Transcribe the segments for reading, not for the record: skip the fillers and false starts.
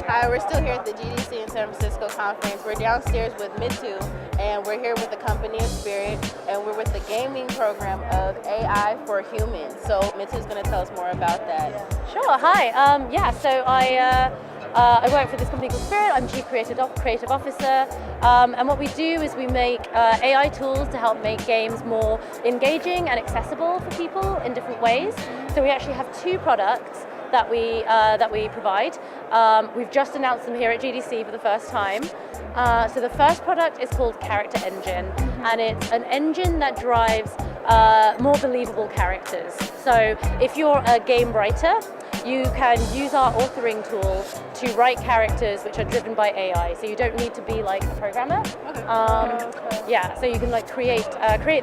Hi, we're still here at the GDC in San Francisco conference. We're downstairs with pt.2, and we're here with the company of Spirit, and we're with the gaming program of AI for humans. So pt.2 is going to tell us more about that. Sure, hi. So I work for this company called Spirit. I'm Chief Creative Officer. And what we do is we make AI tools to help make games more engaging and accessible for people in different ways. So we actually have two products that we provide. We've just announced them here at GDC for the first time. So the first product is called Character Engine, and it's an engine that drives more believable characters. So if you're a game writer, you can use our authoring tool to write characters which are driven by AI. So you don't need to be like a programmer. Yeah, so you can like create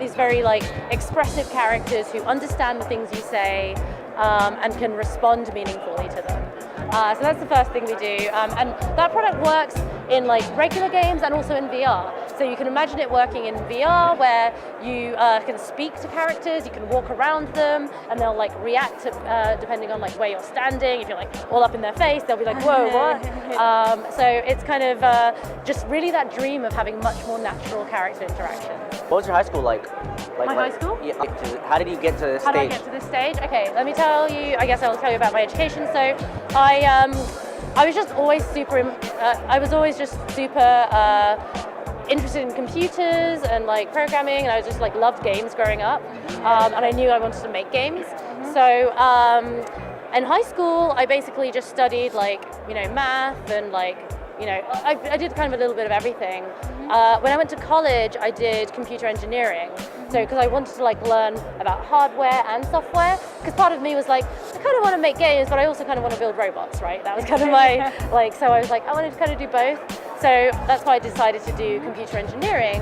these very like expressive characters who understand the things you say and can respond meaningfully to them. So that's the first thing we do, and that product works in like regular games and also in VR. So you can imagine it working in VR where you can speak to characters, you can walk around them, and they'll like react to, depending on like where you're standing. If you're like all up in their face, they'll be like, whoa, what? So it's kind of just really that dream of having much more natural character interaction. What was your high school like? My high school? Yeah. How did you get to this stage? How did I get to this stage? Okay, let me tell you. I guess I'll tell you about my education. So I was just always super. I was always just super interested in computers and like programming, and I just like loved games growing up. And I knew I wanted to make games. So in high school, I basically just studied like math and like I did kind of a little bit of everything. When I went to college, I did computer engineering. So because I wanted to like learn about hardware and software, because part of me was like, I kind of want to make games, but I also kind of want to build robots, right? That was kind of my so I was like, I wanted to kind of do both. So that's why I decided to do computer engineering.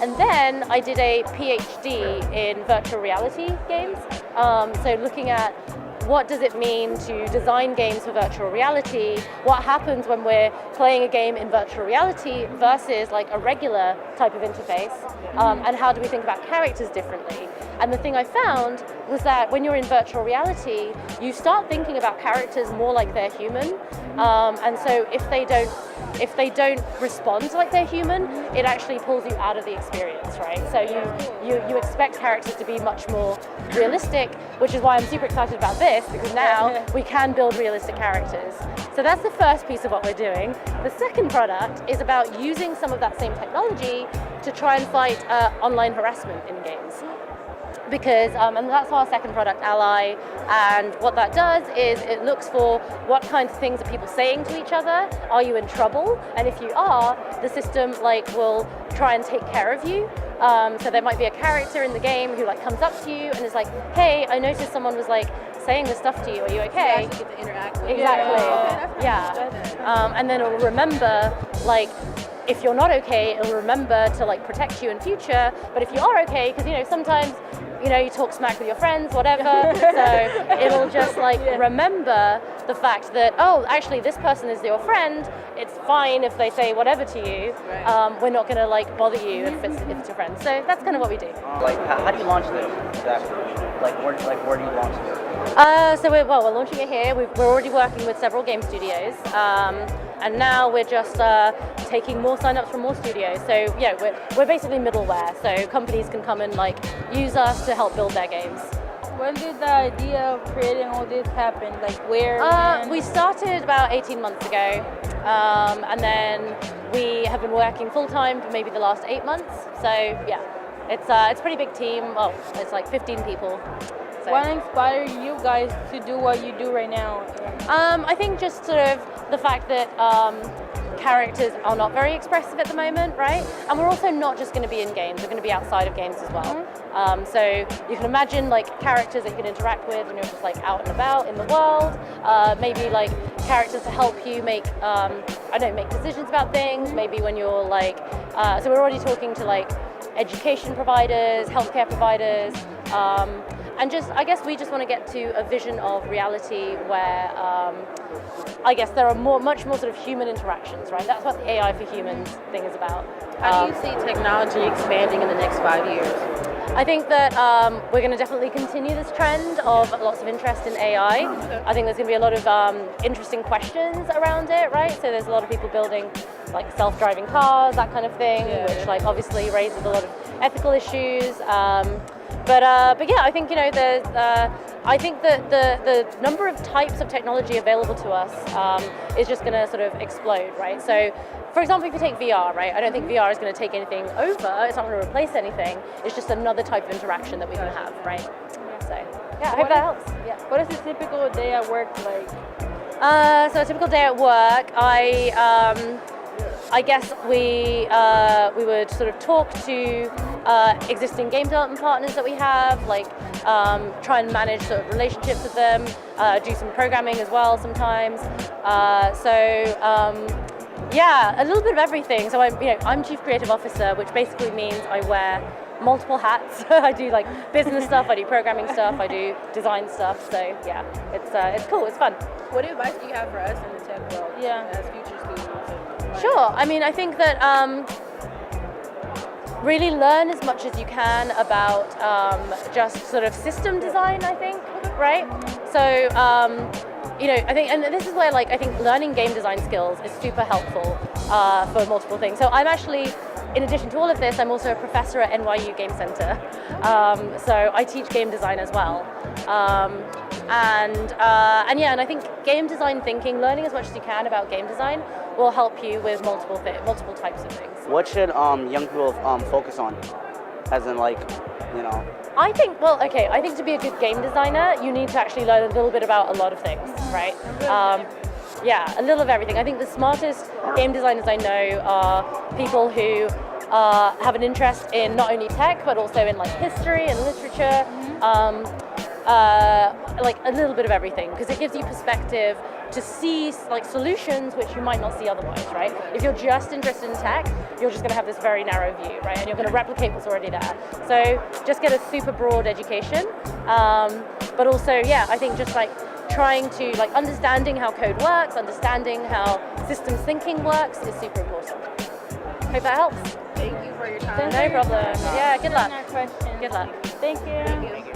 And then I did a PhD in virtual reality games. So looking at what does it mean to design games for virtual reality? What happens when we're playing a game in virtual reality versus like a regular type of interface? And how do we think about characters differently? And the thing I found was that when you're in virtual reality, you start thinking about characters more like they're human. And so if they don't respond like they're human, it actually pulls you out of the experience, right? So you expect characters to be much more realistic, which is why I'm super excited about this, because now we can build realistic characters. So that's the first piece of what we're doing. The second product is about using some of that same technology to try and fight online harassment in games. Because, and that's our second product, Ally, and what that does is it looks for what kinds of things are people saying to each other. Are you in trouble? And if you are, the system will try and take care of you. So there might be a character in the game who comes up to you and is like, hey, I noticed someone was saying this stuff to you, are you okay? You actually get to interact with Exactly, yeah. And then it'll remember, if you're not okay, it'll remember to protect you in future. But if you are okay, because sometimes you talk smack with your friends, whatever. So it'll just remember the fact that, oh, actually this person is your friend. It's fine if they say whatever to you. Right. We're not gonna bother you if it's your friend. So that's kind of what we do. How do you launch this? Where do you launch it? So we're launching it here. We're already working with several game studios. And now we're just taking more signups from more studios. So yeah, we're basically middleware. So companies can come and use us to help build their games. When did the idea of creating all this happen? Where? We started about 18 months ago, and then we have been working full time for maybe the last 8 months. So yeah, it's a pretty big team. Oh, it's 15 people. So. What inspired you guys to do what you do right now? I think just sort of the fact that characters are not very expressive at the moment, right? And we're also not just going to be in games, we're going to be outside of games as well. So you can imagine characters that you can interact with when you're just out and about in the world. Maybe characters to help you make, make decisions about things. Maybe when you're so we're already talking to education providers, healthcare providers, and I guess we just want to get to a vision of reality where I guess there are much more sort of human interactions, right? That's what the AI for humans thing is about. How do you see technology expanding in the next 5 years? I think that we're going to definitely continue this trend of lots of interest in AI. I think there's going to be a lot of interesting questions around it, right? So there's a lot of people building like self-driving cars, that kind of thing, which like obviously raises a lot of ethical issues. But yeah, I think there's. I think that the number of types of technology available to us is just going to sort of explode, right? So, for example, if you take VR, right? I don't think VR is going to take anything over. It's not going to replace anything. It's just another type of interaction that we can have, right? So, yeah, I hope that helps. Yeah. What is a typical day at work like? So a typical day at work, I guess we would sort of talk to existing game development partners that we have, like try and manage sort of relationships with them, do some programming as well sometimes. Yeah, a little bit of everything. So I'm Chief Creative Officer, which basically means I wear multiple hats. I do like business stuff, I do programming stuff, I do design stuff. So yeah, it's cool, it's fun. What advice do you have for us in the tech world as future students? Sure. I mean, I think that really learn as much as you can about just sort of system design, I think, right? So, I think, and this is where I think learning game design skills is super helpful for multiple things. So I'm actually, in addition to all of this, I'm also a professor at NYU Game Center. So I teach game design as well. And I think game design thinking, learning as much as you can about game design will help you with multiple types of things. What should young people focus on? As in I think to be a good game designer, you need to actually learn a little bit about a lot of things, right? Yeah, a little of everything. I think the smartest game designers I know are people who have an interest in not only tech, but also in like history and literature, like a little bit of everything, because it gives you perspective to see like solutions which you might not see otherwise, right? If you're just interested in tech, you're just going to have this very narrow view, right? And you're going to replicate what's already there. So just get a super broad education, but also, yeah, I think just like trying to understanding how code works, understanding how systems thinking works is super important. Hope that helps. Thank you for your time. No problem. Yeah, good luck. Good luck. Good luck. Thank you. Thank you.